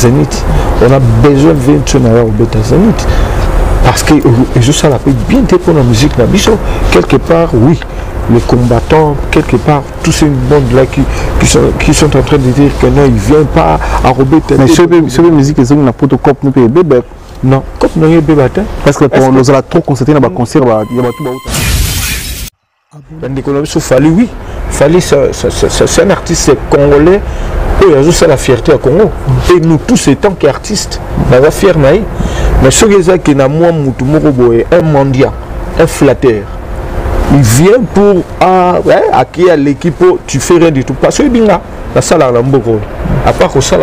Zénith. On a besoin de 20 choses au Beta Zénith. Parce que je sais la bien pour la musique, quelque part, oui. Les combattants, quelque part, tous ces mondes-là qui sont en train de dire que non, ils ne viennent pas à Robert. Mais sur la musique, ils ont un protocole pour nous bébé. Non, comme nous avons bébé. Parce que nous allons trop constater dans le concert, il y a tout. Oui. Fali, c'est un artiste congolais. Il y a la fierté à Congo. Et nous tous, étant qu'artistes, nous sommes fiers. Mais ce qui est que un mendiant, un flatteur. Il vient pour acquérir l'équipe, tu fais rien du tout. Parce que la salle a beaucoup. À part que ça,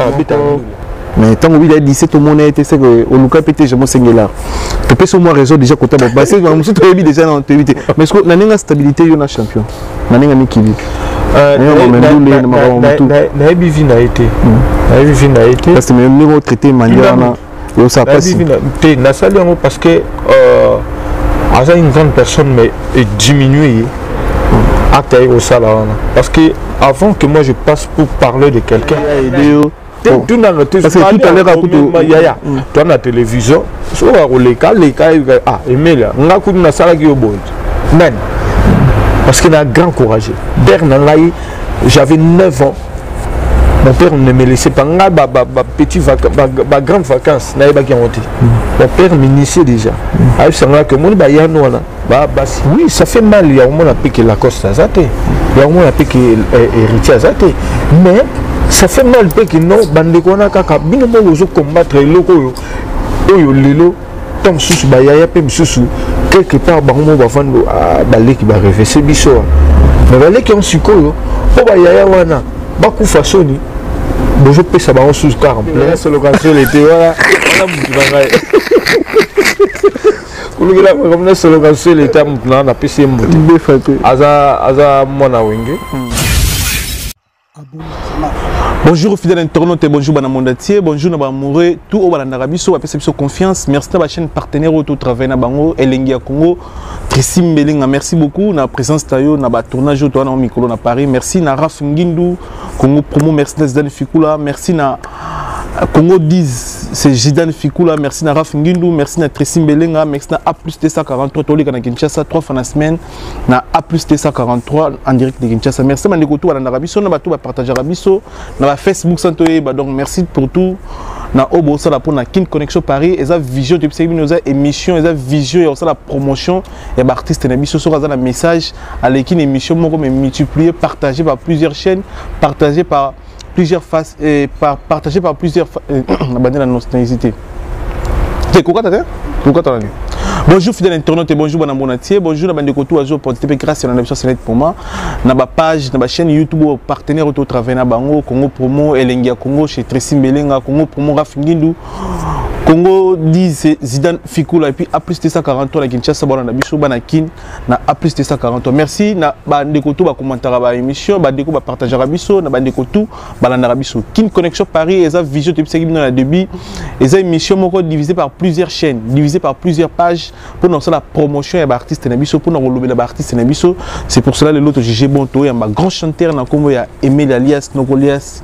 mais tant que dit c'est tout le monde était c'est que au Lucas pété je me singular. Tu peux sur moi réseau déjà côté bon parce que je suis très déjà dans l'activité. Mais est-ce que na ninga stabilité yo na champion. Na ninga ni kibi. Na bivi na été. Na bivi na été. Parce que même niveau traité manière na yo ça passe. Na salle parce que une grande personne mais diminuée au salaire parce que avant que moi je passe pour parler de quelqu'un parce que tout à l'heure dans la télévision parce qu'il a un grand courage. J'avais 9 ans. Mon père ne me laissait pas. Ma grande vacances, mon père m'initiait déjà. Oui, ça fait mal. Il y a un moment que la coste a zaté. Il y a un moment que l'héritier a zaté. Mais ça fait mal que non, bandekona kaka binomo ozo combattre loko yo lelo tom susu ba yaya pe susu quelque part bango ba fando balé qui ba rêver c'est biso. Mais balé qui on sikoyo po ba yaya wana ba ku fasoni bojo pe ça ba on sous car en plein sur l'occasion l'été voilà mutu bangai. Kulugila comme na sur l'occasion l'été mutu na PC mutu. Aza mona wenge. Bonjour fidèles internautes et bonjour bana mondatier, bonjour na amoureux, tout au balandara biso, apesa biso confiance. Merci na ba chaîne partenaire au tout travail na bango Elengia Congo, Tressim Belinga, merci beaucoup na présence tayo na ba tournage au na micro na Paris. Merci na Raf Ngindu, Congo Promo, merci na Zidane Fikula, merci na Congo 10, c'est Zidane Fikula, merci na Raf Ngindu, merci na Tressim Belinga, merci na A+T143 Tolika na Kinshasa 3 fois la semaine na A+T143 en direct de Kinshasa. Merci mandeko tout balandara biso na ba tout ba partager biso na Facebook santoye donc merci pour tout na obo ça la pour na Kin Connexion Paris et ça vision depuis c'est une émission et ça vision et ça la promotion et artiste na biso sur la message à l'équipe émission moko mais multiplié partagé par plusieurs chaînes partagé par plusieurs faces et partagé par plusieurs abonner la nostalgie. C'est quoi t'as bonjour fidèles internautes et bonjour bana monatier, bonjour na bande koto azo pour TP grâce à la nation Sénète pour moi na ba page na ba chaîne YouTube partenaire au travail na bango Congo Promo Elengia Congo chez Tressim Belinga Congo Promo Raf Ngindu Congo 10 Zidane Fikula et puis A+T143 la Kinshasa bana na biso bana kin na A+T143. Merci na bande koto ba commentaire ba émission ba deko ba partager biso na bande koto balanda biso Kin Connexion Paris et ça vision depuis c'est dans la début et ça émission moko divisée par plusieurs chaînes, divisée par plusieurs pages pour nous la promotion et artiste nabiso pour nous relever les artistes nabiso. C'est pour cela que l'autre GG Bonto et un grand chanteur na Congo ya Emile alias Nokolias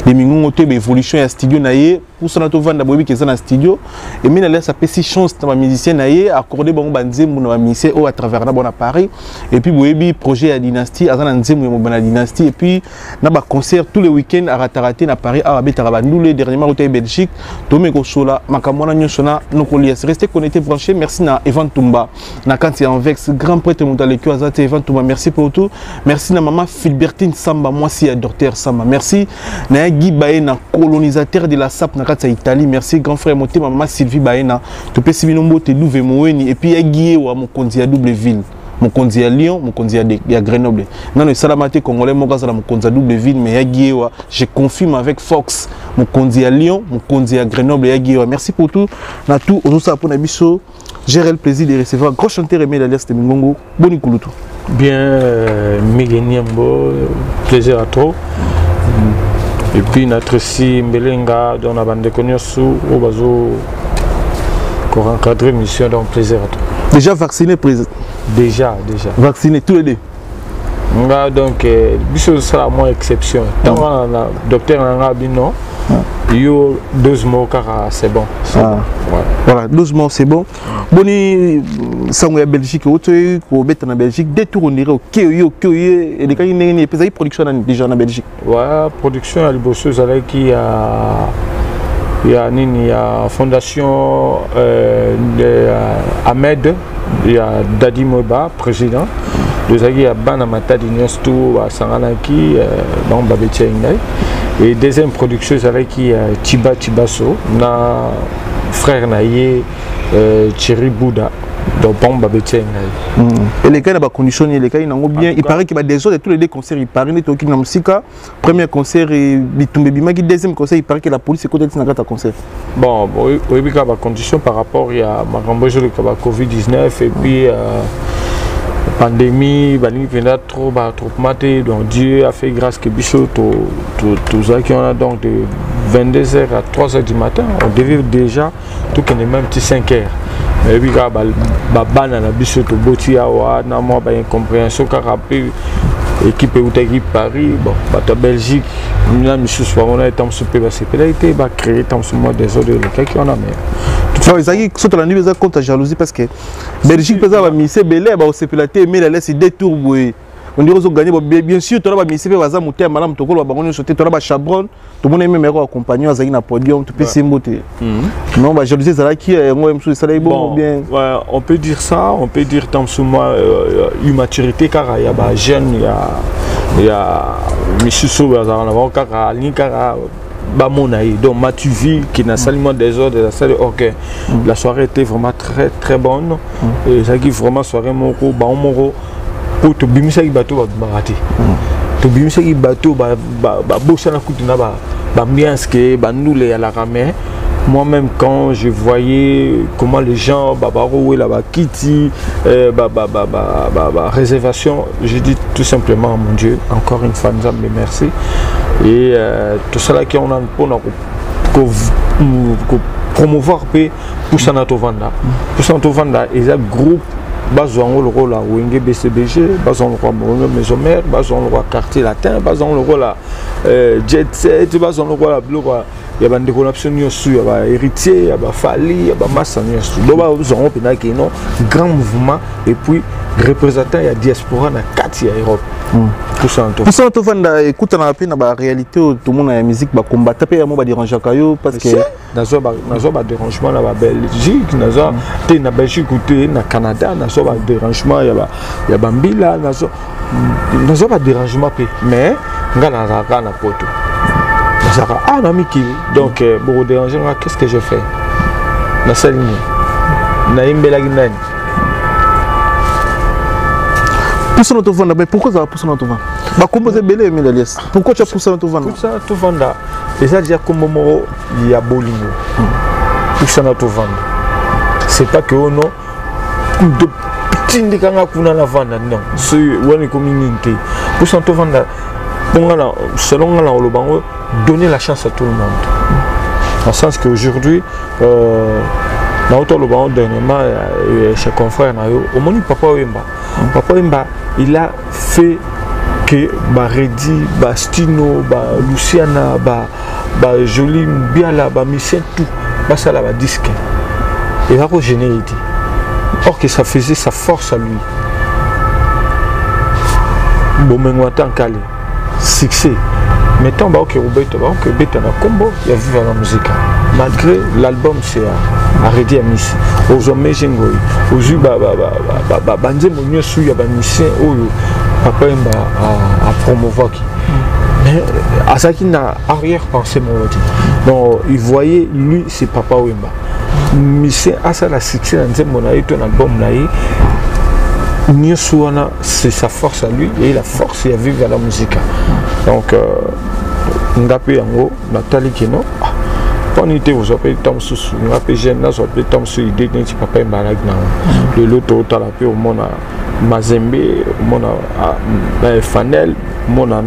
les mingongo te évolution ya studio naie pour ça na to vendre bobi qui est dans studio Emile alias a pesi chance na musicien naie accordé bon banzembo na musicien au à travers na bon à Paris et puis bobi projet à dynastie azana nzembo ya mobana dynastie et puis na ba concert tous les week-ends à Ratarate na Paris à Betarabandoule dernièrement au Belgique Tomé Kosola makamona nyosona Nokolias restez connectés branchés. Merci na Evan Tumba na Kanti en Vex grand prêtre Montalekio Azate Evan Tumba merci pour tout. Merci na maman Philbertine Samba moi si à docteur Samba. Merci na Guy Baena colonisateur de la SAP na Kanti Italie. Merci grand frère Moté maman Sylvie Baena to pe Sibinombo te Louve Moeni et puis Guy wa Mokonzi à double ville. Mokonzi à Lyon, Mokonzi à Grenoble. Non le salamate congolais mokaza la Mokonzi à double ville mais Guy wa je confirme avec Fox Mokonzi à Lyon, Mokonzi à Grenoble et Guy wa. Merci pour tout. Na tout on ça pour na biso. J'ai le plaisir de recevoir grand chanteur Emile alias de Mingongo. Boni Kulutu. Bien, Miguel Niambo, plaisir à toi. Et puis notre si Mbelenga, dans la bande de Konyosu, au bazo, pour encadrer mission, donc plaisir à toi. Déjà vacciné, président? Déjà. Vacciné tous les deux? Donc, c'est la moins exception. Tant que le docteur n'a pas dit non, Yo 12 mots car c'est bon. Voilà, 12 mots c'est bon. Boni sango ya Belgique auto ko beta na Belgique deux tours on dirait OK yo et les gars ni pesa production déjà na Belgique. Ouais, production à Libosseuse avec qui il y a fondation Ahmed, il y a Dadi Moba président. Deux amis à Banamata d'Ignostou à Sanganaki dans Babetier Ingai. Et deuxième production avec qui Tiba Tibasso, na frère Naye Thierry Bouddha. Donc bon Babetier Ingai. Et les gars n'ont pas conditionné, les gars ils n'ont bien. Il paraît qu'il y a des autres tous les deux concerts. Il paraît que Toki Namsika, premier concert et Bitumbe Bimaki, deuxième concert. Il paraît que la police est côté de Sinagata concert. Bon, oui, il y a des conditions par rapport à ma grand-mère le Covid-19 et puis pandémie, trop maté, donc Dieu a fait grâce que Bichot, tout ça qui on a donc de 22h à 3h du matin, on devait déjà tout qu'on est même petit 5h. Mais puis quand banana Bichot au Botia wa na moi ba incompréhension car après équipe ou équipe Paris, bon, la Belgique, là monsieur on a été en super sécurité, va créer tant ce mois des ordres le qui on a mais toutefois ils ont surtout la nuit contre la jalousie parce que Belgique peut avoir mis c'est belé ba sécurité mais la laisse des tours on dirait qu'ils ont gagné bien sûr tu as mis c'est pas monter madame to ko ba ngoni sauter tu as Chabron tout le monde même héros accompagné à na podium tu peux s'imboter non ba jalousie ça là qui moi même ça là bon bien ouais on peut dire ça on peut dire tant ce mois immaturité car il y a ba jeune il y a monsieur Soba on a car ni car Bamonaï, donc Matuvi qui n'a salement des ordres de la salle. Ok, la soirée était vraiment très très bonne. Et ça qui vraiment soirée moro, moro pour te bimisa qui bateau va barater. Te bimisa qui bateau ba bossa na kutuna ba ambiance que ba nous les à la ramée. Moi-même quand je voyais comment les gens babaroué là-bas Kitty réservation, je dis tout simplement mon Dieu encore une fois nous avons merci et tout cela qui on a pour promouvoir pour Sanato Vanda et un groupe basons le rôle à Wenge BCBG basons le roi Maison Mère basons le roi Quartier Latin basons le rôle à Jet Set basons le rôle à Blue. Il y a des connexions, il y a des héritiers, il y a des Fali, il y a des massas. Donc, nous avons un grand mouvement et puis représentant la diaspora dans 4 Europe. Pour ça, écoute, on a la réalité, tout le monde a la musique, il combat, il y a des dérangements parce que nous avons des dérangements dans la Belgique, nous avons des Belgique, au Canada, nous avons des dérangements, il y a Bambila, nous avons des dérangements, mais nous avons des poteaux. Ah, non, Miki. Donc, pour déranger, qu'est-ce que je fais? Na saline. Na imbelaginani. Pousse notre vendre, mais pourquoi ça va pousser notre vendre? Bah, composer belé, mais l'alias. Pourquoi tu as poussé notre vendre? Pousse notre vendre. Déjà, dire comme Moro, il y a Bolingo. Pousse notre vendre. C'est pas que on a de petits ndikanga kuna la vendre, non. C'est une communauté. Pousse notre vendre. Selon le bango, donner la chance à tout le monde. Dans le sens qu'aujourd'hui, dans le bango dernièrement, chez confrère, au moment où Papa Wemba, il a fait que Reddy, Stino, Luciana, Jolie, Biala, Missien, tout, ça là, disque. Il va régénérer. Or que ça faisait sa force à lui. Bon, mais moi, tant qu'à succès. Mettons que Roberto na combo, il y a vu la musique. Malgré l'album c'est arrêté à Miss. Aux hommes Jengoi, aux yeux bandé mon mieux sous ya banissé oyo papa à promouvoir qui. Mais Asaki n'a arrière pensé mon dit. Donc il voyait lui c'est papa Wemba. Miss asa la succès dans mon ton album naï. C'est sa force à lui et la force il a vu vers la musique. Donc, on a pu en haut, Nathalie Keno. Quand on était aux appels Tom Sous, on a pu jeune, on a pu Tom Sous, il dit que papa est malade. Le lot au talapé au monde à Mazembe, au monde à Fanel, au monde à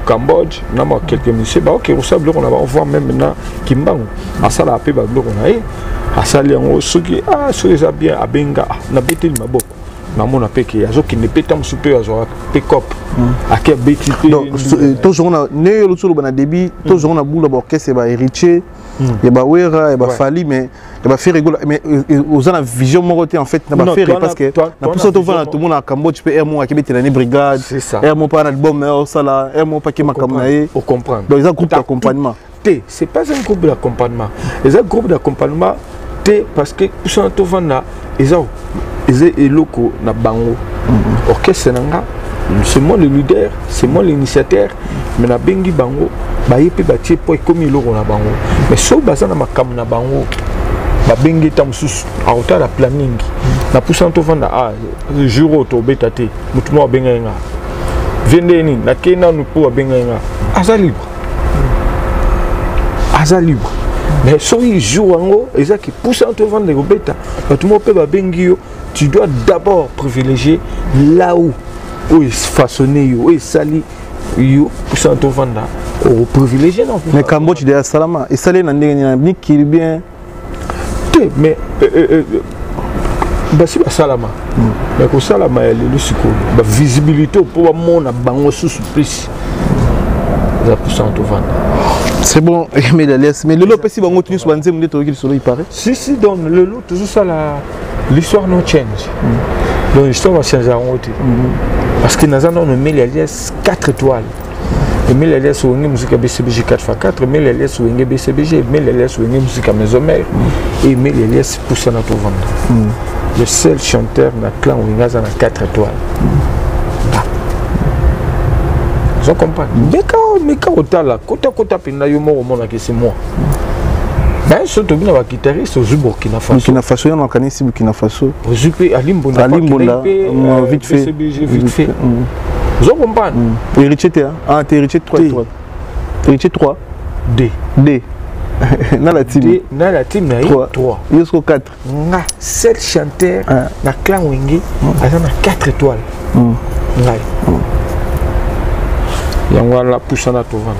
Cambodge, on a quelques messieurs. Ok, vous savez, on va même maintenant Kimbangu. À ça, la paix, on a à ça, les gens qui, ceux qui bien à Benga, on a bêté le mabok. namona peke azokende pe tam super azwa pe cop ake beti pe donc toujours on a né le solo bana débit toujours on a boule d'orchestre ba héritier et ba wera et ba fali mais et ba faire rigolo mais aux ana vision mon côté en fait na ba faire parce que na pour ça tout le monde à Cambodge pe mo ake beti na brigade mo pas album mais ça là mo pas qui makamnaé au comprendre donc ils ont groupe d'accompagnement c'est pas un groupe d'accompagnement les un groupe d'accompagnement parce que pour ça tout vanda ils ont eloko na bango orchestre nanga c'est moi le leader c'est moi l'initiateur mais na bengi bango ba yepe ba tie po comme eloko na bango mais so baza na makam na bango ba bengi tam sus auta la planning na poussant to vanda jour to betate mutu mo benga nga vendeni na kena no po benga nga aza libre mais so il joue en et ça qui pousse en te vendre les bêta tout le monde peut bengi tu dois d'abord privilégier là où il façonné où il sali yo pousse en te vendre au privilégier non mais Cambodge de salama et salé na ndenge qui bien mais bah si ba salama mais ko salama elle le siko ba visibilité pour mon na bango sous plus ça pousse en te vendre. C'est bon, mais le lot, si on continue sur Banzé, il paraît. Si, donc le lot, toujours ça, l'histoire no change. Donc l'histoire va changer en haut. Parce que nous avons mis les liasses 4 étoiles. Et mis les liasses où on a musique BCBG 4x4, mis les liasses où on a BCBG, mis les liasses où on a musique à maison mère, et mis les liasses pour ça notre vendre. Le seul chanteur dans le clan où on a 4 étoiles. Je comprends. Mais quand on a la côte c'est moi. Mais surtout bien les guitaristes au Burkina Faso. Burkina Faso, on connaît ici Burkina Faso. Au Zupe, à Limbonda, vite fait. Vite fait. Je comprends. Héritier, ah, t'es héritier 3 étoiles. Héritier 3. D. Dans la team. Dans la team, il y a 3. Jusqu'au 4. 7 chanteurs dans le clan Wenge, ils ont 4 étoiles. Yango la poussa na tovana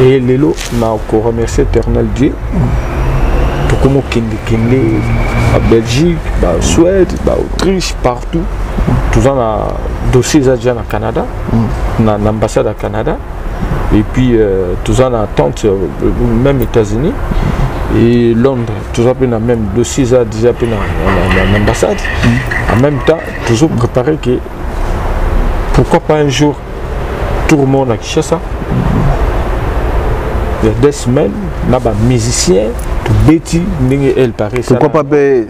et lelo na ko remercier éternel Dieu pour comment kende à Belgique, à Suède, à Autriche, partout tout ça na dossier déjà na Canada na l'ambassade à Canada et puis tout ça na tente même États-Unis et Londres tout ça na même dossier déjà na l'ambassade en même temps toujours préparé que pourquoi pas un jour tout le monde a Kinshasa. Il y a 2 semaines, il y a des musiciens, tout Betty, elle paraît. Pourquoi pas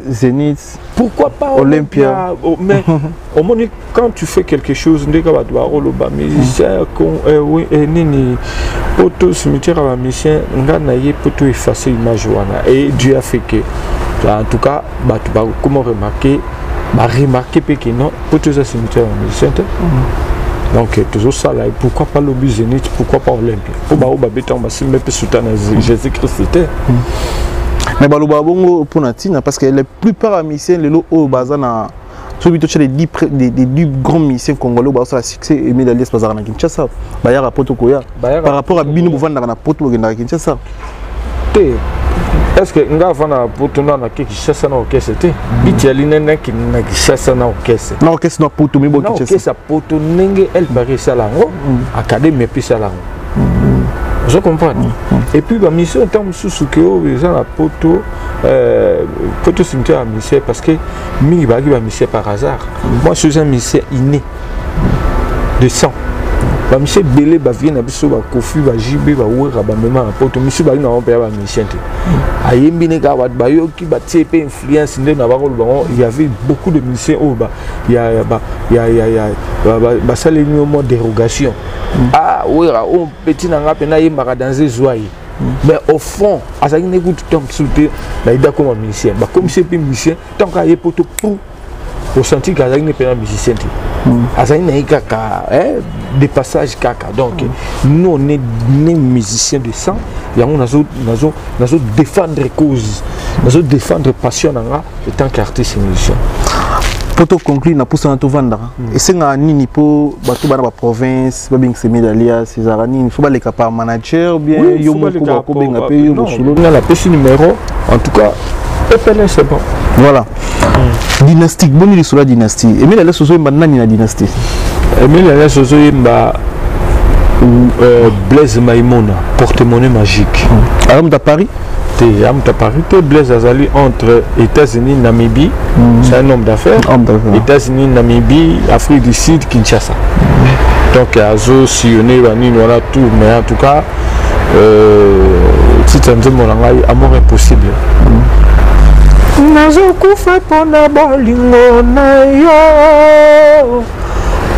Zénith? Pourquoi pas Olympia? Mais au moment quand tu fais quelque chose, il y a des musiciens, Nini, Poto, cimetière à musicien, il faut effacer l'image. Et Dieu a fait que, en tout cas, comment remarquer que non, Poto, c'est cimetière à musicien. Donc toujours ça là, pourquoi pas le Zénith, pourquoi pas Olympia? Pour Jésus-Christ. Mais pour Natina, parce que la plupart des musiciens, les lots au bazana, les 10 grands musiciens congolais, ils ont un succès et mis l'alliance bazar na Kinshasa. Bayar à Potokoya. Par rapport à Bino Bouvanda na Poto na Kinshasa. Est-ce que nous avons un poteau dans la Kinshasa na orchestre? Bitialine na Kinshasa na orchestre. Na orchestre na poteau mais bon Kinshasa. Orchestre poteau nenge elle paraît salango, académie puis salango. Je comprends. Et puis la mission tant sous que ils ont la poteau cimetière à mission parce que mi va mission par hasard. Moi je suis un mission inné de sang. Ba monsieur belé ba vient na biso ba kofi ba jibe ba wera ba mema na poto monsieur ba na on pa ba mission te ayembi ne ka ba yo ki ba tiepe influence nde na ba ko ba il y avait beaucoup de musiciens au ba il y a sale mo dérogation wera on petit na nga pena yemba danser joie mais au fond azaki ne ku tout sauter na ida comme musicien ba comme c'est musicien tant ka ye poto pour au senti qu'azaki ne pena musicien te azaki na kaka des passages kaka donc nous on est musiciens de sang et on a défendre cause nous défendre passion en tant qu'artiste musicien. Pour te conclure na poussa na to vanda et c'est nga nini po bato bana ba province ba bing semedalia César nini faut ba les par manager ou bien yo moko ba ko benga pe yo solo na la pêche numéro en tout cas c'est bon voilà. dynastique boni sur la dynastie et mais la soso imba nani na dynastie mais la soso imba Blaise Maïmona porte-monnaie magique à Paris à Paris Blaise Azali entre États-Unis Namibie c'est un homme d'affaires États-Unis Namibie Afrique du Sud Kinshasa donc azo sillonné voilà tout mais en tout cas si tu as mon langage amour impossible nazokufa pona bolingo na yo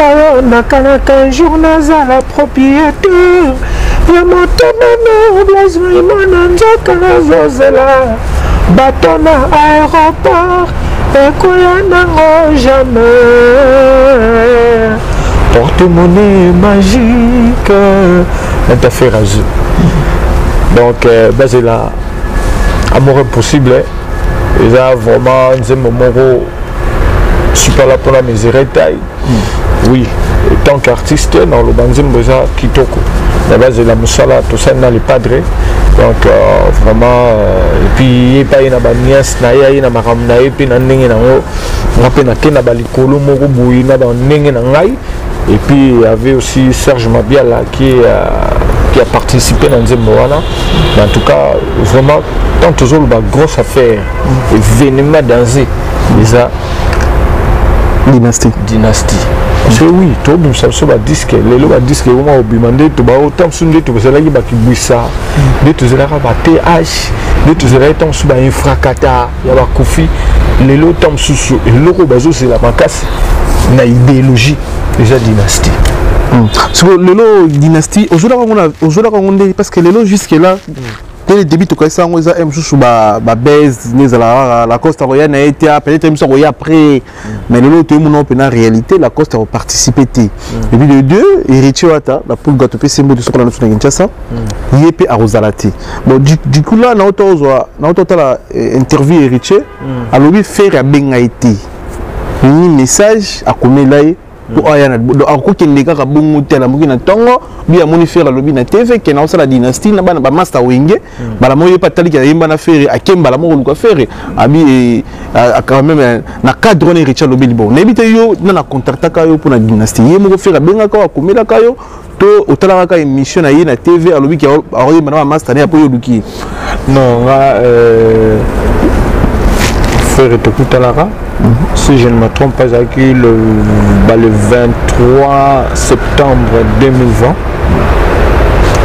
oyo nakanaka un jour nazala propriétaire ya motonono Blaise Maïmona nzoka nazozela bato na aéroport ekoya nango jamais porte-monnaie magique interfère à jeu donc basé là amour impossible et là vraiment un moment super là pour la mesure taille oui tant qu'artiste dans le banzim besoin kitoko la base de la musala tout ça dans les padres donc vraiment et puis il pas une nièce na ya ina makamna et puis na ndenge na ngo ngape na kena balikolo moko boyi na ba ndenge na ngai et puis il y avait aussi Serge Mabiala qui a participé dans Nzemboana. En tout cas, vraiment, tant toujours la grosse affaire, événement dansé, déjà dynastie. Parce que oui, tout le monde sait que disque, les lois disques, on m'a demandé, tu vas autant soulever, tu vas aller qui bouissa, tu vas aller TH, tu vas aller tomber sur un fracata, il y a Kofi, les lois tombent sous et le logo c'est la macasse, na idéologie déjà dynastie. Sur le lot dynastie, aujourd'hui parce que le lot jusque là, dès le début tu connais ça, on a un jour ba baise, la Costa Royale n'a été peut-être même ça après, mais le lot tout le monde en réalité la Costa a participé. Et puis les deux, héritier Wata, la poule gâteau symbole de ce qu'on a dans Kinshasa, il est à Rosalati. Bon du coup là, on a la interview héritier, alors lui faire à Bengaïti, un message à Komelai. Ako kendeka ka bongo tela mukina tongo bia moni faire lobi na TV ke na osala dynastie na bana ba master wenge bala moyo patali ka yimba na faire akemba la mo luka faire abi quand même na cadre ne Richard lobi bon nebite yo na contracta yo pour na dynastie yemo ko faire benga ka akomela ka yo to otala ka émission na ye na TV alobi ki aroyi bana master ne apo yo luki non faire Tokutalaka. Si je ne me trompe pas, le 23 septembre 2020,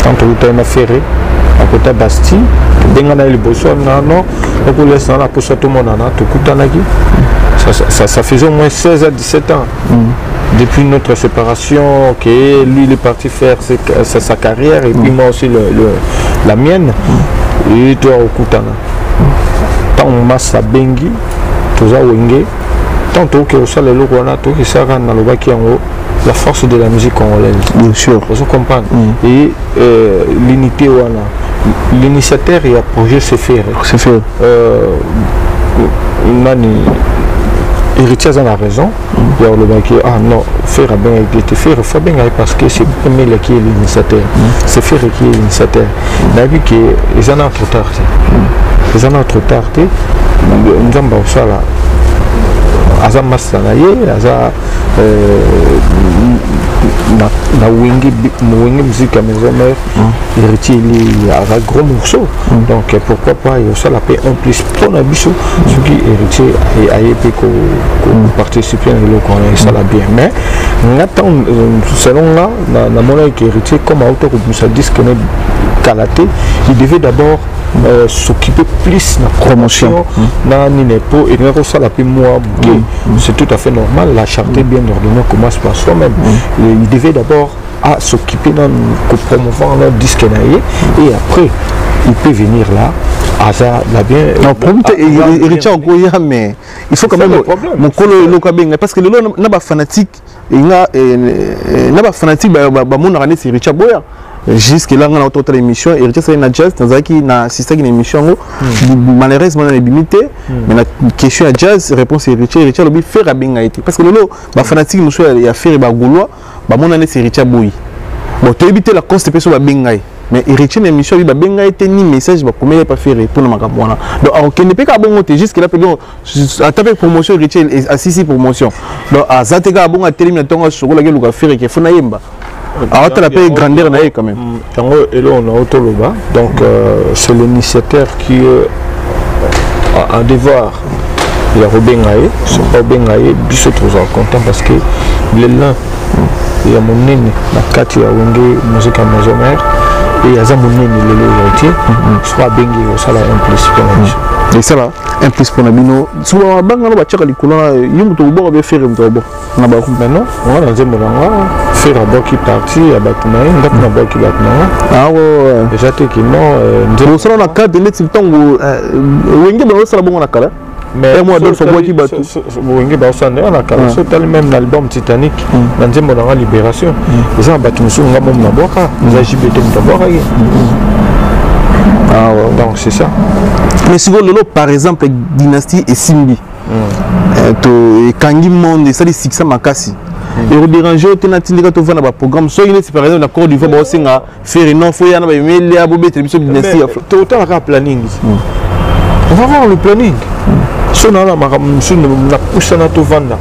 quand on a ferré à côté de Bastille, ça faisait au moins 16 à 17 ans. Depuis notre séparation, okay, lui il est parti faire sa carrière et puis moi aussi la mienne. Et toi au Koutana. Tant Massa Bengi, Toza Wenge, tantôt que ça le logo na to qui sera dans le baki en la force de la musique congolaise. Bien sûr. Vous comprenez. Et l'unité wana, l'initiateur et le projet c'est faire. C'est faire. Nani héritier en a raison. Il y a le baki non faire bien été faire bien parce que c'est lui qui est l'initiateur. C'est faire qui est l'initiateur. D'ailleurs que ils en ont trop tard. Ils en ont trop tard. Nous avons ça là. Aza masanaye aza na wenge musique à maison mère héritier il y a un gros morceau donc pourquoi pas il y a ça la paix en plus pour la bicho ce qui héritier et aïe ko participer à le qu'on ça la bien mais n'attend selon là na monnaie qui héritier comme auto comme ça dit que Kalaté il devait d'abord s'occuper plus de la promotion et ça la paix moi c'est tout à fait normal la charte bien ordonnée commence par soi-même il devait d'abord s'occuper de promouvoir notre disque et après il peut venir là la bien mais il faut quand même mon colo parce que le lot n'a pas fanatique n'a pas fanatique mon année c'est Richard Boya jusque là on a autre émission et Richard c'est na jazz dans qui na assisté une émission malheureusement on est limité mais la question à jazz réponse est Richard lobi faire bien été parce que le lot ba fanatique monsieur il a fait ba gaulois ba mon année c'est Richard Boy bon tu éviter la constipation ba bien mais héritier de l'émission, il va été ni message, va comment il pas faire pour le macabona. Donc, on ne peut pas bon juste qu'il a payé à taper promotion héritier assisi promotion. Donc, à Zatega bon à téléminer ton sur la gueule faire et qu'il faut naïmba. Alors, tu as payé grandeur naïe quand même. Et là, on a Autoloba. Donc, c'est l'initiateur qui a un devoir. Il a Robin Gaye, c'est pas Robin Gaye, je trop content parce que il est là. Il y a mon nez, la carte, il y a Wenge, musique à maison mère, et il y a mon nez, le héritier, soit Bengi, ça là, un plus pour la et ça là, un plus pour la bino. Souvent, Bangalo, va checker les couleurs, il y a un peu de faire un peu de maintenant, on a dit, faire un bon qui parti, à Batman, un bon qui Batman. Ah ouais, déjà, qui non, nous sommes la carte de l'équipe, Wenge, c'est la bonne carte. Mais moi d'autres fois qui battent même l'album Titanic dans la libération ils ont battu nous avons na boka nous a JBT donc c'est ça. Mais si vous voulez par exemple Dynastie et Simbi et Kangi Monde ça les succès makasi et vous dérangez au tenatili quand on va dans le programme soit il est par exemple la Côte d'Ivoire ba osenga faire non faut y en a mais les abobé télévision Dynastie total la planning on va voir le planning. Si on a na pousse na to vanda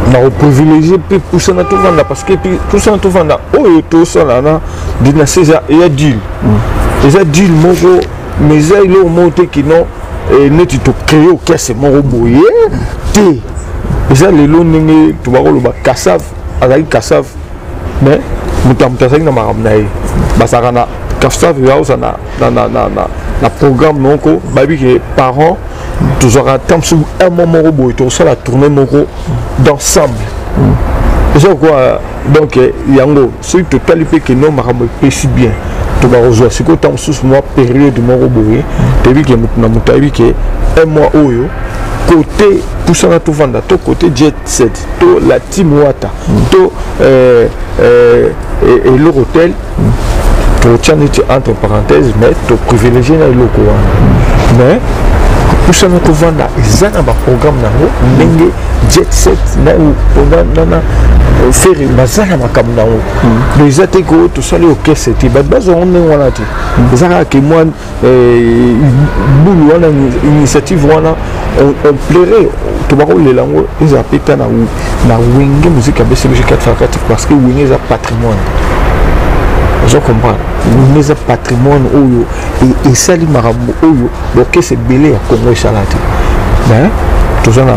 na privilégier puis pousse na to vanda parce que pousse na to vanda oh to ça là na Dynastie il y a deal déjà deal moko mais ça il est monté qui non et net to créer au caisse mon roboyer té déjà les lots ningi to ba ko ba kassav avec kassav mais mutamta ça na maramnaï basaka na kassav ya ça na programme non ko babi que parents toujours un temps sur un moment robot et tout ça la tournée moko d'ensemble c'est quoi donc yango c'est total que non marambo si bien tu vas rejoindre c'est que temps sous moi période de mon robot tu vu que na mutabi que un mois oyo côté poussant à tout vendre to côté jet set to la team wata to et l'hôtel pour tirer entre parenthèses mais tu privilégier le locaux mais pour ça nous vendre ils ont un programme nango ndenge jet set na na faire bazana makamu nango les ateko tout ça les ok c'était bazo on est voilà tu ça que moi boulou on a une initiative wana on plairait tout bako les langues ils appellent na wenge musique à BCMG 440 parce que wenge c'est patrimoine. Je comprends. Nous avons patrimoine et ça les marabouts donc c'est belé à Congo et Salati. Mais tout ça na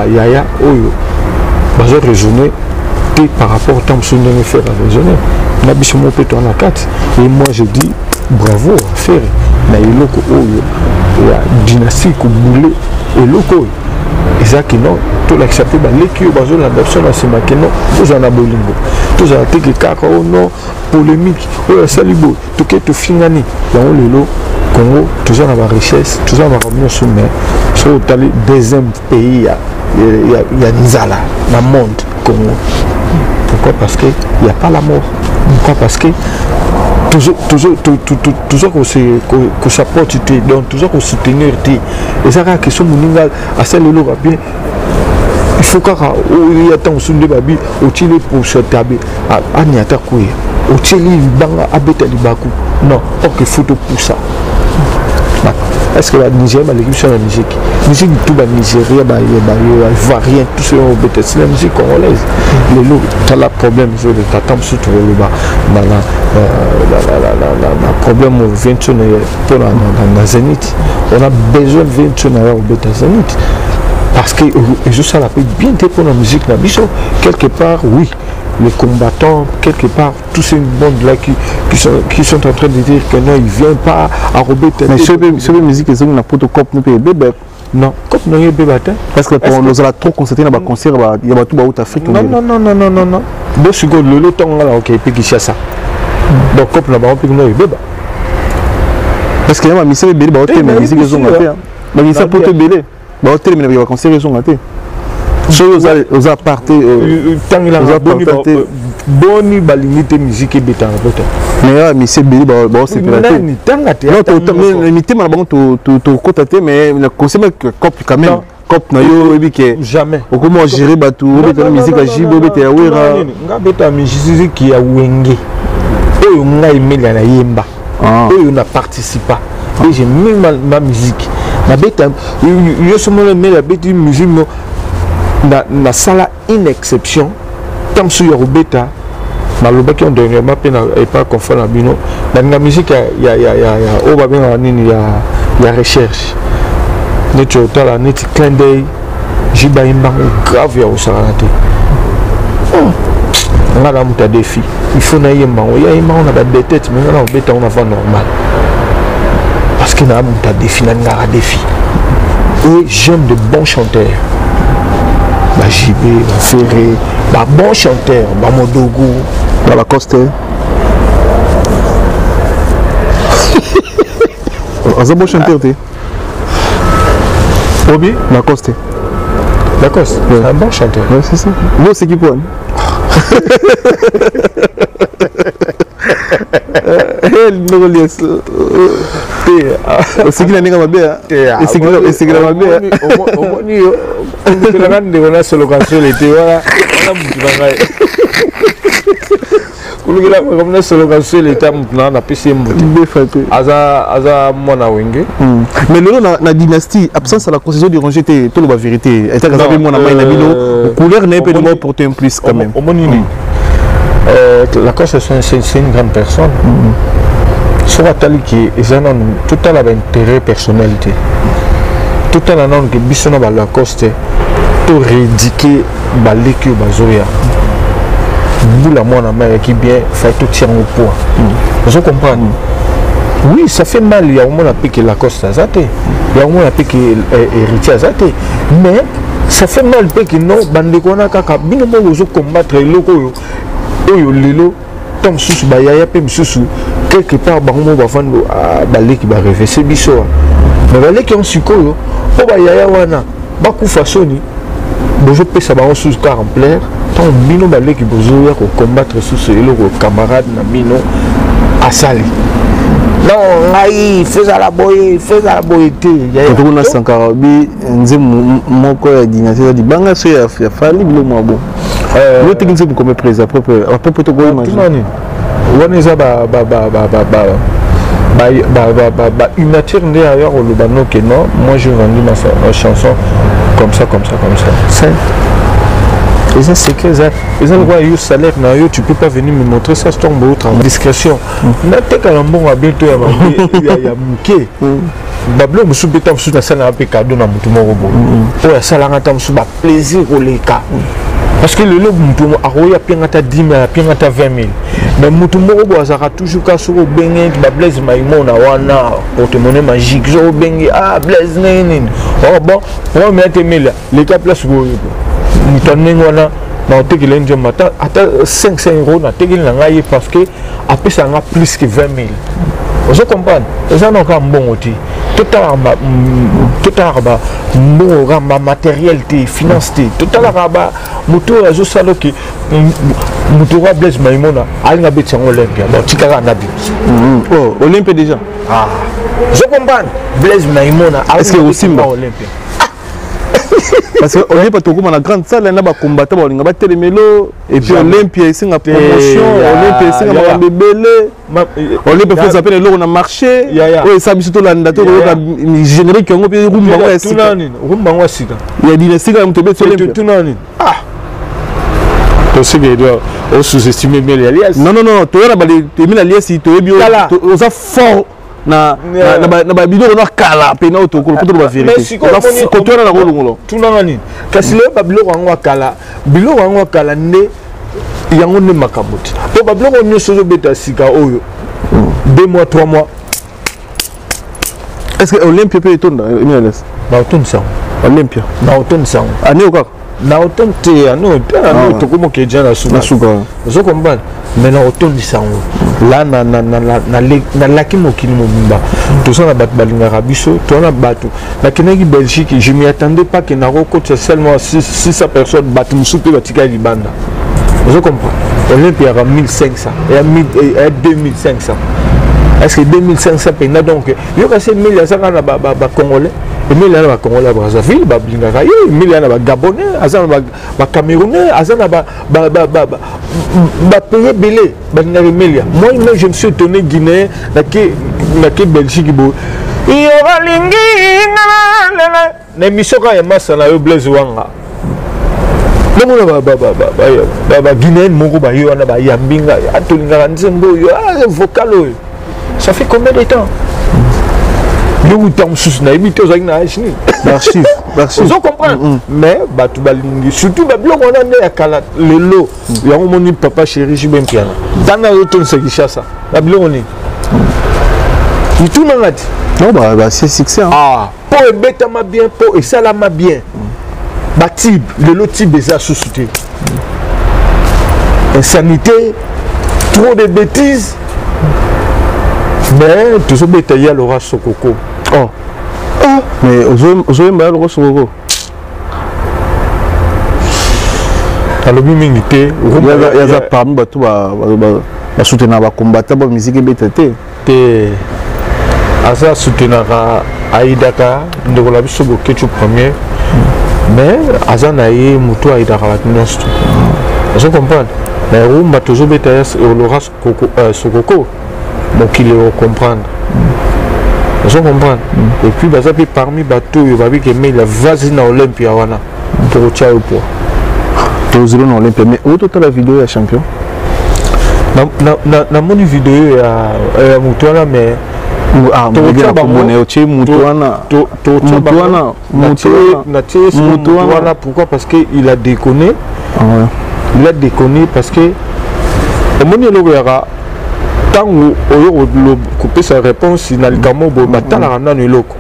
yaya oyo bazo raisonner par rapport au temps que nous faire raisonner. Na biso mo peut on la 4 et moi je dis bravo à faire na iloko oyo ya dynastie ko boulé et loko et ça qui non tout l'accepter ba l'équipe bazo la version na sema que non vous en a bolingo tous a été que kaka oh non polémique oh salibo tout que tout finani dans le lot Congo toujours dans la richesse toujours dans la revenir sur mer sur le deuxième pays il y a Nizala dans le monde Congo. Pourquoi? Parce qu'il n'y a pas la mort. Pourquoi? Parce que toujours qu'on s'apporte donc toujours qu'on soutenir et ça que son moninga à celle de l'eau bien il faut qu'il y a tant de babi au chili pour se taber à niata kouya au chili banga abeta libaku non ok photo pour ça. Est-ce que la Nigeria va l'équipe sur la musique tout le Nigeria ivoirien tout ce qui c'est la musique congolaise les lots tu as le problème sur le tatam sur le bas la problème au 20 pour la Zénith on a besoin de 20 au bêta Zénith parce que je sais la paix bien pour la musique la bicho quelque part oui les combattants, quelque part, tous ces mondes-là qui sont en train de dire que non, ils ne viennent pas à Robert. Mais sur la musique, ils ont un protocole pour le bébé. Non, comme nous avons bébé. Parce que nous allons trop constater dans le concert, il y a tout le Afrique. Non. 2 secondes, le temps là, ok, puis qui ça. Donc, comme nous avons bébé. Parce que la musique est belle, la musique est zongatée. La musique est pour te bébé. La musique est concert est zongatée. Aux apartés, boni balimite musique et béton. Mais c'est bien, c'est mais mais le conseil que cop quand même cop na yo jamais comment gérer batou la musique à jibo beta wera nga beta musique qui a wenge oyo ngai Emilia na yemba oyo na participa et j'ai mis ma musique na beta yo somo Emilia beti musique na sala une exception tant sur yo beta na lobaki on dernièrement pe na pas confondre bino na musique ya o ba bien nini ya recherche net otala net clin d'œil jiba imba grave ya osarate on a un défi. Il faut naïe mango. Il y a un mango na des têtes, mais on a bêta on a fait normal. Parce qu'il y a un défi, na ngara défi. Et j'aime de bons chanteurs. Ba JB, ba Ferré, ba bons chanteurs, ba Modogo, ba Lacoste. Un bon chanteur t'es. Obi, Lacoste. Lacoste, c'est un bon chanteur. Ouais, c'est ça. Vous c'est qui quoi? Osikila ninga mabea esikila mabea omoni yo kula ngande ona solo kanso lete wala mutu bangaye kulukila comme solo kanso lete mutu na pesi mbuti befate aza mwana wenge mais lelo na dynastie absence à la concession du ranger te tout la vérité eta kazabe mwana mai na bino couleur n'est pas de porter un plus quand même omoni la Corse c'est une grande personne. Sur la tali qui est tout à l'intérêt personnalité. Tout à l'heure que bisona la Corse tout rédiquer baliki ou bazoya. Boula moi na mère qui bien fait tout tient au poids. Vous comprenez? Oui, ça fait mal. Il y a au moins à piquer la Corse à zate. Il y a au moins à piquer héritier à zate. Mais ça fait mal parce que non, bandekona kaka bino mo ozo combattre loko oyo lelo tant sous bayaya pe msusu quelque part bango bafando baleki ba reverser biso mais baleki on sikoyo po bayaya wana bakufa soni bozo pesa bango sous car en plaire tant bino baleki bozo ya ko combattre sous eloko camarade na bino asali non ngai feza la boye te ya to na sankara bi nze moko ya dynastie di banga so ya fali bilo mabo le technicien comme président à propos de quoi imaginer on est une nature d'ailleurs au Lubano que non moi je vendu ma chanson comme ça c'est et ça c'est que ils ont le salaire tu peux pas venir me montrer ça c'est tombe autre en discrétion n'importe quel bon à bientôt il y a mouké bablo musu beta musu na sala pe cadeau na mutu moko bo o ya sala ngata musu ba plaisir au leka parce que le lob mutu aroya piangata 10 000 piangata 20 000 mais mutu moko bo azaka toujours ka soko bengi ba blaze maimona wana porte-monnaie magique zo bengi blaze nini oh bon on met mille les cas place go mutu nengwana na tekele nje mata ata 500 € na tekele na ngai parce que après ça nga plus que 20 000 vous comprenez ça non comme bon outil tout à matériel finance tout à l'heure moto azo salo ki moto wa blaze maimona alinga beti en Olympia bon tikara na bi Olympia déjà je comprends blaze maimona est-ce que aussi Olympia parce que Olympia to comme na grande salle na ba combattant ba linga ba telemelo et puis Olympia c'est une promotion Olympia c'est un bébé Olympia faut s'appeler l'eau on a marché et ça biso to landa to na générique ngo pe rumba wa sika rumba wa sika il y a dit sika mto be Olympia tout nani to sika doit on sous-estimer bien l'alias non to na ba te mina alias to bio on a fort na bidon on a kala pe na otoko pour la vérité ko to na ngolo tout nani kasi le babilo wango kala bilo wango kala ne yango ne makabuti to babilo on nyoso beta sika oyo 2 mois 3 mois est-ce que Olympia peut étonner Emiles ba oton ça Olympia na oton ça ani okaka na oton te ano tena to komo ke jana suga zo komba mais na oton sango là na laki mokini mobimba to ça na bat balinga biso to na bato na kenaki Belgique je m'y attendais pas que na recote seulement 600 personnes bato musupe batika libanda zo comprends Olympia a 1500 et 2500 est-ce que 2500 pena donc yo ka c'est 1000 ça na ba congolais Emilia na Congolais Brazzaville bablingaka ye, Emilia na Gabonais, azana ba Camerounais, azana ba pays belé balingaka Emilia. Moi je me suis étonné Guinée na ke Belgique bo. Iyo balingi na émission ka ya massa na yo Blaise Wanga. Namona ba Guinéen moko ba yo na ba yambinga atolingaka nzembo yo vocal. Ça fait combien de temps? Vous comprenez, mais surtout les lots, il y a un papa chéri, je vais bien. Dans la route, c'est qui ça. La blonde, il tout le monde. Non, bah c'est succès. Ah, pour le bêta m'a bien, pour et ça là m'a bien. Batib, le lot type des associés. Insanité, trop de bêtises. Mais toujours bétaillé à l'orage Sokoko. Oh. Mais aujourd'hui, mal l'orage Sokoko. Alors, il y a parmi tout à soutenir la combattre la musique et bétaillé. Asa soutenir Aïdaka, de la vie Sokoko tu premier. Mais Asa naïe muto Aïdaka la tenance. Je comprends. Mais on va toujours bétaillé à l'orage Sokoko. Donc il est comprendre. Je comprends. Et puis parmi bateau, il va dire que mais la vas-y dans Olympia pour tirer au poids. Tous les dans Olympia. Mais où toute la vidéo est champion? Na mon vidéo ya Mutuana mais Mutuana pourquoi? Parce que il a déconné. Il a déconné parce que tant que couper sa réponse, il a le camo, il a le loko,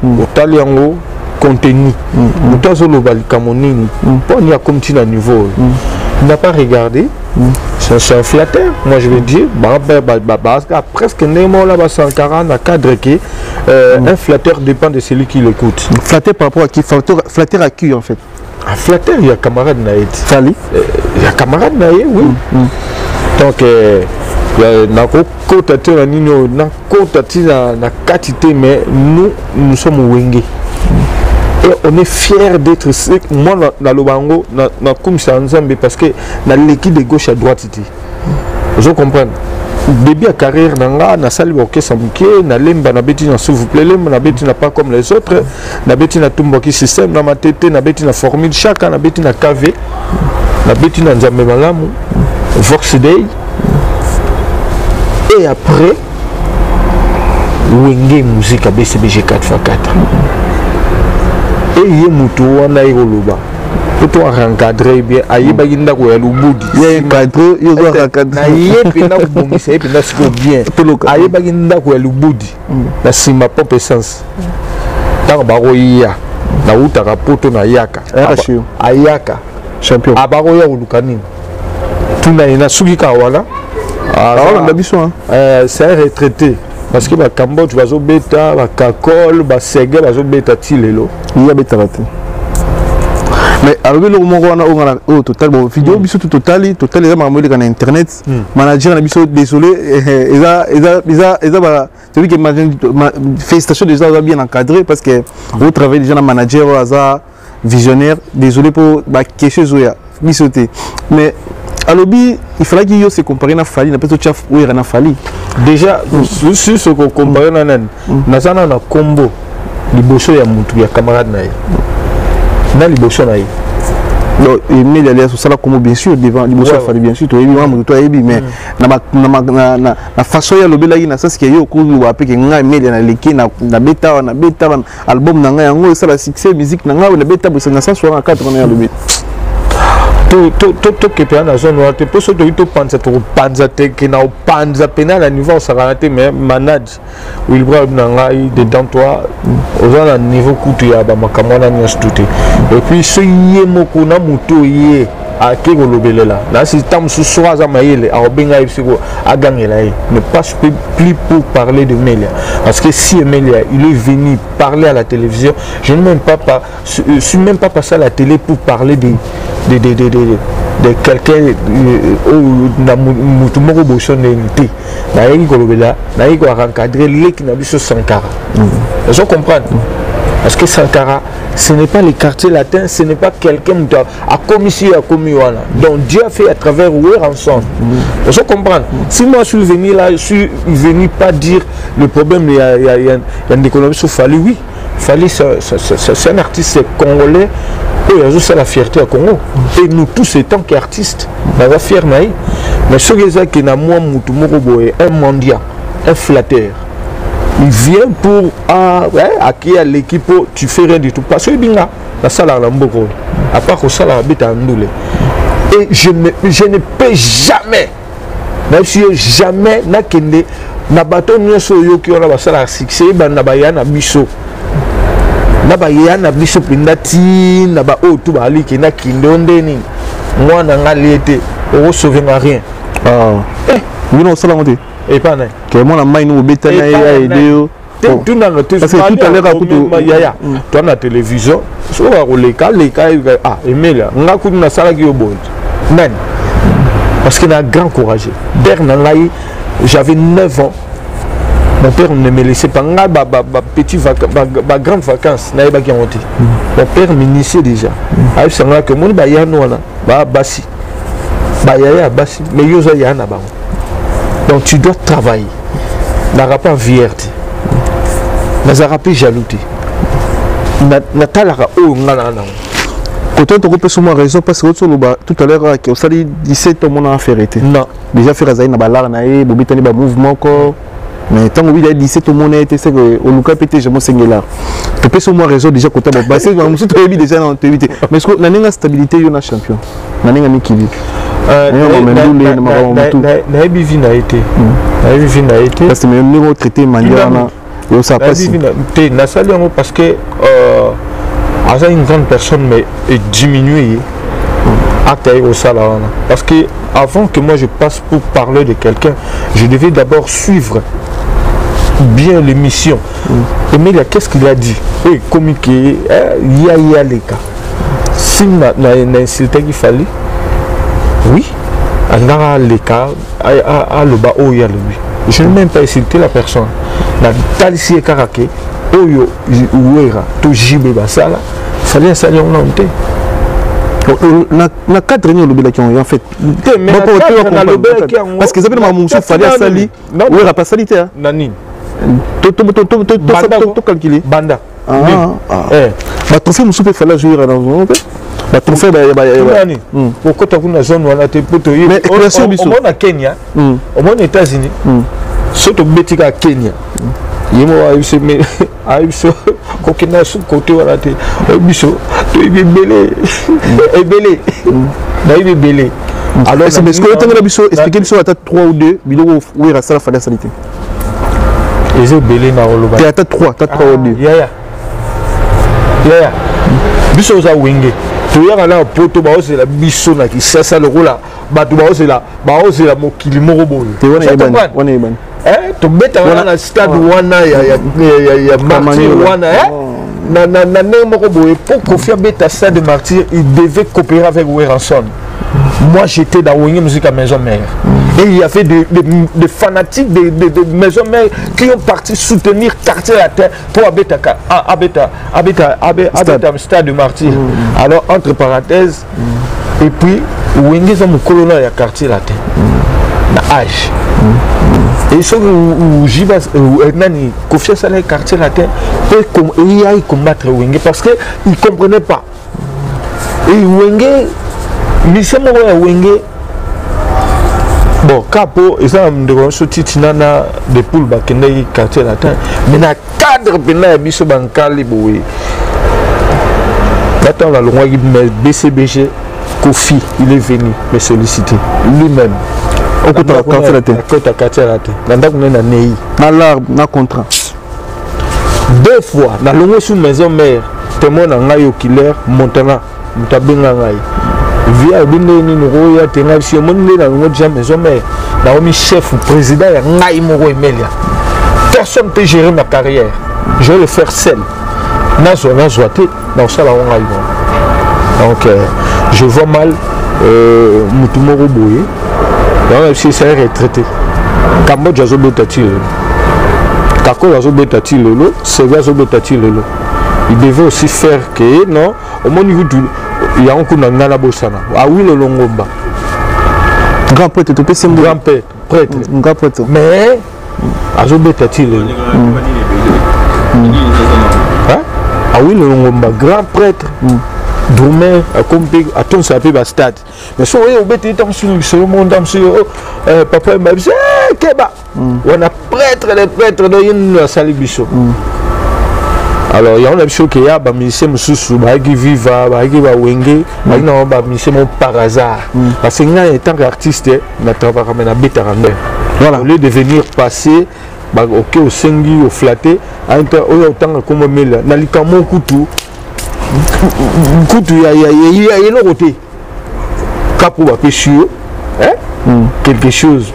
contenu. Il y a comme tu as niveau. Il n'a pas regardé. C'est un flatteur. Moi je veux dire, presque là 140 à cadre qui un flatteur dépend de celui qui l'écoute. Flatteur par rapport à qui? Flatteur à qui en fait? Un flatteur, il y a camarade Naïd. Il y a camarade Naïd, oui. Donc mais nous sommes Wenge et on est fiers d'être moi dans le bango comme ça ensemble parce que dans l'équipe de gauche à droite je comprends début à carrière nanga na salle orchestre samouké na lemba na beti na s'il vous plaît lemba na beti na pas comme les autres na beti na tumboki système na matete na beti na formule chacun na beti na KV na beti na nzambe malamu Vox Day. Et après, Wenge musique à BCBG 4x4. Et il y a Moutou, on a eu le bas. Pour encadrer bien, aïe baginda ko yalu budi. Il y a encadré, il y a encadré. Aïe pena ko bongisa, pena siko bien. Aïe baginda ko yalu budi. Na sima pop essence. Tant baro iya. Na uta rapoto na yaka. Ayaka. Champion. Abaro ya ulukani. Tuna ina sugi kawala. C'est un retraité. Parce que le Cambodge, le Beta, le Kakol, le Ségué, le Beta Tilelo. Il y a Beta. Mais alors, le moment où on a total, vidéo, biso total, les gens qui internet, manager, désolé, celui qui félicitations déjà bien encadré parce que vous travaillez déjà dans manager, visionnaire, désolé pour quelque chose mais alors, il fallait qu'il se compare à Fali, n'a Fali. Déjà, si ce qu'on compare à Nan, n'a combo, les bochons ya Moutou, ya camarade naï. N'a les bochons naï. Donc, il met les sur ça comme bien sûr, devant les bochons Fali, bien sûr, tu as vu, mais la façon ya lobby là, il y a ça, c'est qu'il y a au cours où après qu'il y a un mail, il y a na bêta, album, ça la succès, musique, na bêta, c'est na 164 on est à lobby. Que tu as dans zone où tu peux se dire que tu penses que tu penses pénal à niveau ça mais manage où il va dedans toi au niveau coûte ya ba makamwana nyos tout et puis ce yemoko na muto yé à qui là là si tam sous soaza maïle à obenga ipsiko à gagner là ne passe plus pour parler de Melia parce que si Melia il est venu parler à la télévision je ne suis même pas passé à la télé pour parler de quelqu'un na mutu moko boshone nté na yiki kolobela na yiki encadrer leki na biso Sankara je comprends Parce que Sankara, ce n'est pas les quartiers latins, ce n'est pas quelqu'un qui a commis ci, a commis là. Donc Dieu a fait à travers ensemble. Il faut comprendre. Si moi je suis venu là, je suis venu pas dire le problème, il y a une économie sur Fali, oui. Fali, c'est un artiste congolais. C'est la fierté à Congo. Et nous tous étant qu'artistes, on va fier. Mais ce qui est que moi, un mondial, un flatteur. Il vient pour acquérir l'équipe, tu fais rien du tout. Parce que la salle à l'amboko, à part que ça la bête à Ndoulé. Et je ne peux jamais, même si jamais, na bateau qui a la succès, na bayana biso. Na bayana biso pindati, na ba o tout bali qui na kindonde ni. Moi na ngaliete, on sauver rien. Oui non ça la monté. Et pas né. Que moi la main nous bêta na aider. Tout dans le parce que tout à l'heure tu as la télévision, sur les cas Emilia, on a coup na sala qui au bout. Même parce qu'il a grand courage. Bernard j'avais 9 ans. Mon père ne me laissait pas petit grande vacances na ba qui monté. Mon père m'initiait déjà. Avec ça que mon ba ya no na ba basi. Ba ya basi mais yo za ya na ba. Donc tu dois travailler. N'a pas vierté. N'a pas jalousie. N'a pas la oh ngana. Quand on peut sûrement raison parce que tout à l'heure que ça dit 17 ans mon affaire était. Non. Déjà faire ça na balar na e bobitani ba mouvement ko. Mais tant que vous avez 17 au monde était c'est que au Lucas pété je m'en singular. Tu peux sûrement raison déjà côté bah c'est moi je te déjà dans t'éviter. Mais est-ce que na ninga stabilité yo na champion. Na ninga mi kivi. Na bivi na été. Na bivi na été. Parce que même nous traiter manière na yo ça passe. Na sali parce que une grande personne mais diminué au salaire. Parce que avant que moi je passe pour parler de quelqu'un, je devais d'abord suivre bien l'émission. Et mais qu'est-ce qu'il a dit? Oui, communiquer, il y a les cas. Si on a insulté qu'il fallait, oui, on a les cas, à le bas, il y a lui. Je n'ai même pas insulté la personne. La talissie est caraquée, oyo, ouera, tout gibe basala, fallait saluer en monter. Na 4 réunions lobby qui ont en fait parce que ça veut dire fallait sali oui il a pas salité hein nani to calculer banda ba trophée musu pe fallait jouer dans un ba trophée nani pourquoi tu as une zone où on a tes potes mais création biso au monde Kenya au monde États-Unis surtout betika Kenya yemo aïe kokina sous côté wala te biso to belé belé na belé alors est-ce que tu as biso expliquer sur la 3 ou 2 biloko où il reste la fada sanité ils ont belé na oloba tu as 3 ou 2 ya biso za wenge to yaka na poto ba osela biso na kisasa lokola bato ba osela mokili moko boyo te wana iban to beta wana stade wana ya martyr wana na moko boye pour confier beta stade de martyr il devait coopérer avec Weranson. Moi j'étais dans Wenge Musique à Maison Mère et il y avait des fanatiques de Maison Mère qui ont parti soutenir Quartier Latin pour habiter stade de martyr. Alors entre parenthèses et puis Wenge sont mon colonel à Quartier Latin na âge. Et ce où j'y vais, Nani, confiance à les quartiers latins, il y a combattre Wenge parce qu'ils ne comprenaient pas. Et Wenge, Michel Wenge, bon, Capo, ils ont de sorti Nana de poules bakende quartier latin, mais dans le cadre de Biso Bankali Boé. Maintenant, la loi BCBG, Kofi, il est venu me solliciter lui-même. Au côté de quartier latin. Côté quartier latin. Nanda kuna nei. Na l'arbre, na contrat. 2 fois, na longo sous maison mère, témoin na ngai au killer Montana, mutabenga ngai. Via binde ni no ya tenga si mon na longo déjà maison mère. Na omi chef président ya ngai moko Emelia. Personne ne peut gérer ma carrière. Je vais le faire seul. Na zoate, na sala ngai. Donc je vois mal mutumoro boye. Donc, si c'est retraité, Cambodge a zobotati lolo, Kako a zobotati lolo, Sévia a zobotati lolo. il devait aussi faire que non au moins il y a un coup dans la bossana ah oui le longomba grand prêtre tu peux c'est grand prêtre grand prêtre mais azobeta-t-il ah oui le longomba grand prêtre Doumé à ton sapé bas stade mais so au bête dans sur le monde dans sur papa m'a dit keba on a prêtre les prêtres de une salle biso alors il y a un chose qui a ba musicien mususu ba qui viva ba qui ba wenge ba non ba musicien par hasard parce que en tant qu'artiste na travaille comme na bête voilà au lieu de venir passer ba OK au sengi au flatter autant comme mela na likamo kutu kutu ya no côté capo ba péchio quelque chose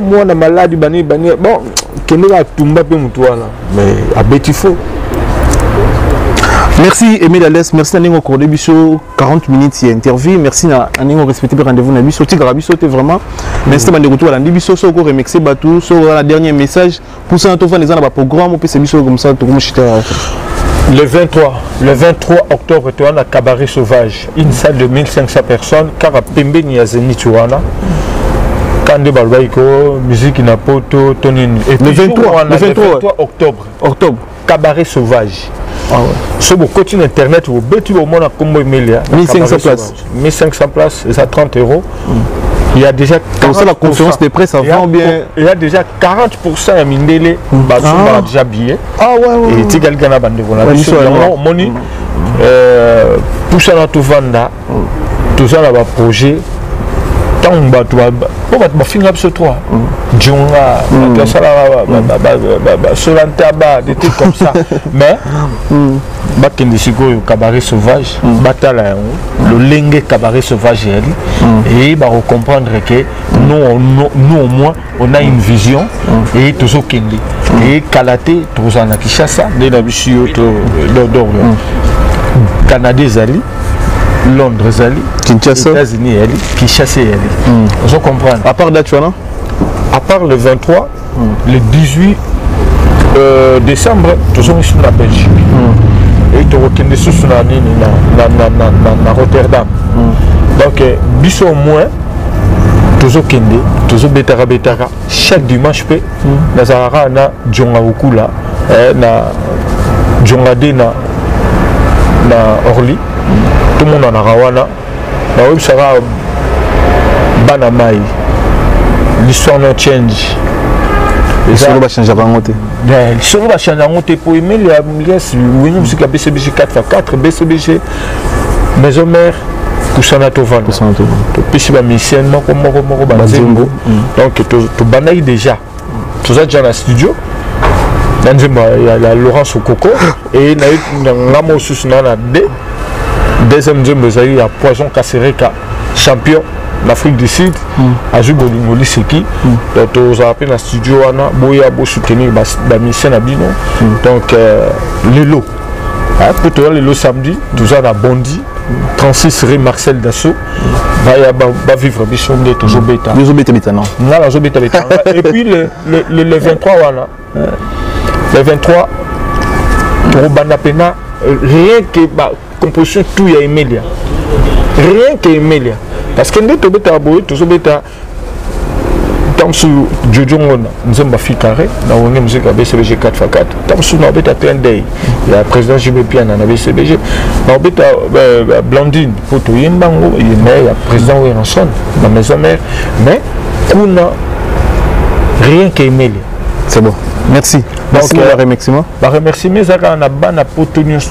moi na malade bani bon kenera tumba pe mutwana mais a betifo. Merci Emile Alès, merci à Ningo Cordebiso, 40 minutes d'interview, merci à Ningo respecté le rendez-vous na biso, tika biso te vraiment. Merci à Ndeko la biso so ko remixer batou, so la dernier message pour ça to fa les ana programme ou pe biso comme ça to comme chita. Le 23 octobre, tu as un cabaret sauvage, une salle de 1500 personnes, car à Pembe Niazeni, tu as quand de Balbaïko, musique Napoto, Tonini. Et le 23 octobre, cabaret sauvage. Ah ouais. Sur le continent internet, vous bêtez au monde à Combo Emilia. 1500 places. 1500 places, c'est à 30 €. Il y a déjà 40%. La conférence de presse avant bien. Il y a déjà 40% à Mindele, bah déjà billet. Ah ouais. Et Tigal Gana Bande voilà. Moni pousse à tout vendre. Tout ça là bas projet. Tant bah toi, on va finir ce 3. Djonga, ça là, Solantaba, des trucs comme ça. Mais Bakendisiko cabaret sauvage, Batala, le Lengue cabaret sauvage et bah on comprendre que nous au moins on a une vision et toujours Kendi et Kalaté toujours en Kinshasa, les Nabishio d'Orient, Canada Zali. Londres, Kinshasa, États-Unis, Kinshasa, on comprend. À part date, à part le 23, le 18 décembre, nous sommes ici en Belgique. Et nous sommes à Rotterdam. Donc, bis au moins, toujours Kende, toujours Betara. Chaque dimanche, nous avons Djonga Okula, Djonga Dena, Orly. Tout le monde en a rawana. Mais ça va Banamai. L'histoire ne change. L'histoire va changer à côté. L'histoire va changer à côté pour aimer les musiques BCBG 4x4, BCBG Maison Mère, Poussana Tovan. Puis c'est ma mission, donc tu banailles déjà. Tu as déjà dans le studio. Il y a Laurence Okoko et il y a deuxième il y a Poison Kassereka, champion d'Afrique du Sud, à Jubolingoli Seki. Donc, on a appelé dans le studio, on a soutenir la mission à Bino. Donc, les lots. Pour toi, les lots samedi, nous avons bondi, 36 rue Marcel Dassault. Va vivre mission de toujours bêta. Nous sommes maintenant. Et puis, le 23, le 23, pour Banapena, rien que composition tout ya Emilia. Rien que Emilia. Parce que nous sommes toujours bêta. Tant sur Jojo Mona, nous sommes à Ficaré, nous avons une musique à BCBG 4x4. Tant sur nous sommes à plein day. Il y a le président JB Pian à BCBG. Nous sommes à Blandine, pour tout Yimbango, il y a le président Wilson, la maison mère. Mais, on a rien que Emilia. C'est bon. Merci. Merci pour le remerciement. Je remercie mes amis à Potonius,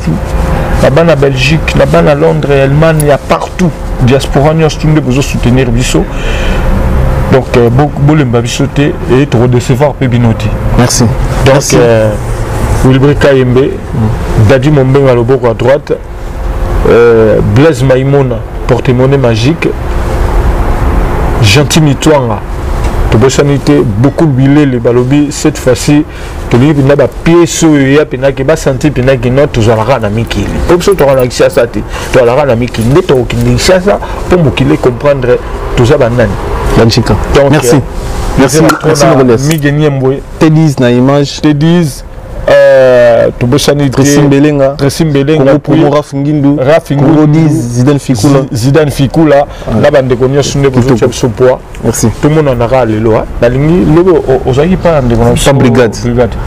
à Belgique, à Londres, Allemagne, il y a partout. Diaspora, nous avons besoin de soutenir Bissot. Donc, beaucoup de sauter et de recevoir Pébinotti. Merci. Donc, Wilbri Kayembe, Dadi Momben à l'oboko à droite, Blaise Maïmona, porte-monnaie magique, Gentil Mitouanga. Beaucoup de billets, les balobi, cette fois-ci, tu lui dis que pièce il y a pena qui va sentir pena qui not tu auras la miki. Comme ça tu auras la chiasa tu auras la miki. Ne tu auras chiasa pour me qu'il comprendre tout ça banane. Merci. Merci. Merci. Mi gagner mboué. Te disent na image. Te disent tobosani Tressim Belenga Congo Rafingindu Zidane Fikula na bande konyo sunde ko so poa. Merci. Tout le monde en a lelo la ligne lelo ozaki pa ndeko na sa brigade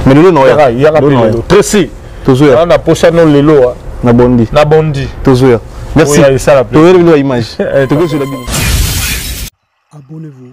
mais lelo no ya lelo Tressi tozoya na posa no lelo na bondi tozoya. Merci. Tozoya image. Abonnez-vous.